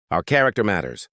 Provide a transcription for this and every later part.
Our character matters.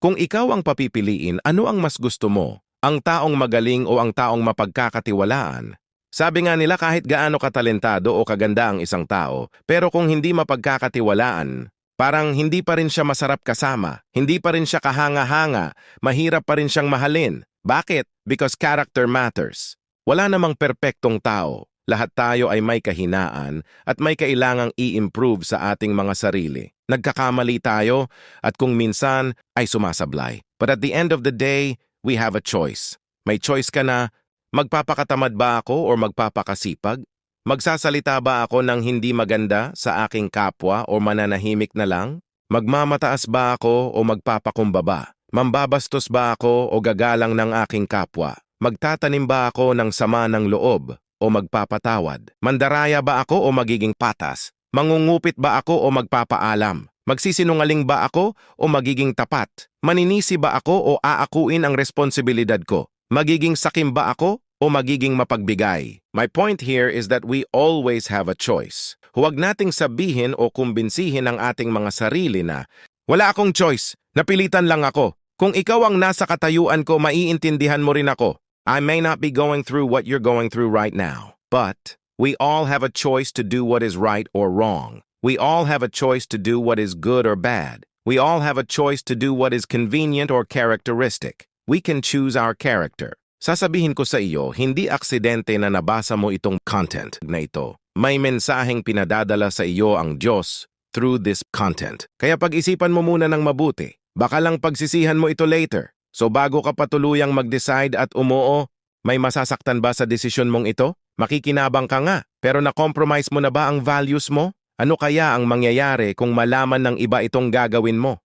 Kung ikaw ang papipiliin, ano ang mas gusto mo? Ang taong magaling o ang taong mapagkakatiwalaan? Sabi nga nila kahit gaano katalentado o kaganda ang isang tao, pero kung hindi mapagkakatiwalaan, parang hindi pa rin siya masarap kasama, hindi pa rin siya kahanga-hanga, mahirap pa rin siyang mahalin. Bakit? Because character matters. Wala namang perpektong tao. Lahat tayo ay may kahinaan at may kailangang i-improve sa ating mga sarili. Nagkakamali tayo at kung minsan ay sumasablay. But at the end of the day, we have a choice. May choice ka na, magpapakatamad ba ako o magpapakasipag? Magsasalita ba ako ng hindi maganda sa aking kapwa o mananahimik na lang? Magmamataas ba ako o magpapakumbaba? Mambabastos ba ako o gagalang ng aking kapwa? Magtatanim ba ako ng sama ng loob o magpapatawad? Mandaraya ba ako o magiging patas? Mangungupit ba ako o magpapaalam? Magsisinungaling ba ako o magiging tapat? Maninisi ba ako o aakuin ang responsibilidad ko? Magiging sakim ba ako o magiging mapagbigay? My point here is that we always have a choice. Huwag nating sabihin o kumbinsihin ang ating mga sarili na, wala akong choice, napilitan lang ako. Kung ikaw ang nasa katayuan ko, maiintindihan mo rin ako. I may not be going through what you're going through right now, but we all have a choice to do what is right or wrong. We all have a choice to do what is good or bad. We all have a choice to do what is convenient or characteristic. We can choose our character. Sasabihin ko sa iyo, hindi aksidente na nabasa mo itong content na ito. May mensaheng pinadadala sa iyo ang Diyos through this content. Kaya pag-isipan mo muna ng mabuti. Baka lang pagsisihan mo ito later. So bago ka patuluyang mag-decide at umuo, may masasaktan ba sa desisyon mong ito? Makikinabang ka nga, pero na-compromise mo na ba ang values mo? Ano kaya ang mangyayari kung malaman ng iba itong gagawin mo?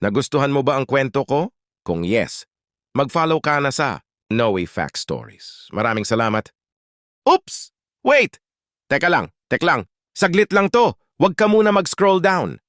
Nagustuhan mo ba ang kwento ko? Kung yes, mag-follow ka na sa Noe Fact Stories. Maraming salamat. Oops! Wait! Teka lang. Saglit lang to. Huwag ka muna mag-scroll down.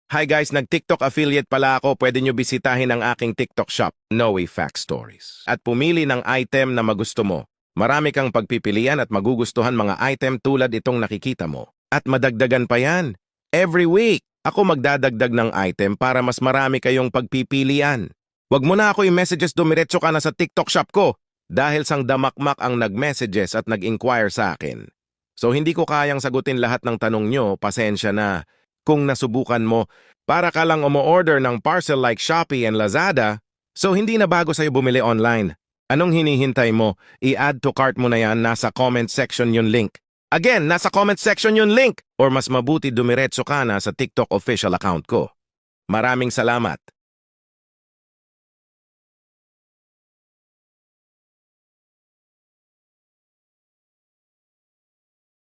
Hi guys, nag-TikTok affiliate pala ako. Pwede nyo bisitahin ang aking TikTok shop, Noe Fact Stories. At pumili ng item na magusto mo. Marami kang pagpipilian at magugustuhan mga item tulad itong nakikita mo. At madagdagan pa yan. Every week, ako magdadagdag ng item para mas marami kayong pagpipilian. Huwag mo na ako i-messages, dumiretso ka na sa TikTok shop ko. Dahil sang damakmak ang nag-messages at nag-inquire sa akin. So hindi ko kayang sagutin lahat ng tanong nyo, pasensya na. Kung nasubukan mo, para ka lang umu-order ng parcel like Shopee and Lazada, so hindi na bago sa'yo bumili online. Anong hinihintay mo? I-add to cart mo na yan, nasa comment section yung link. Again, nasa comment section yung link! Or mas mabuti dumiretso ka na sa TikTok official account ko. Maraming salamat!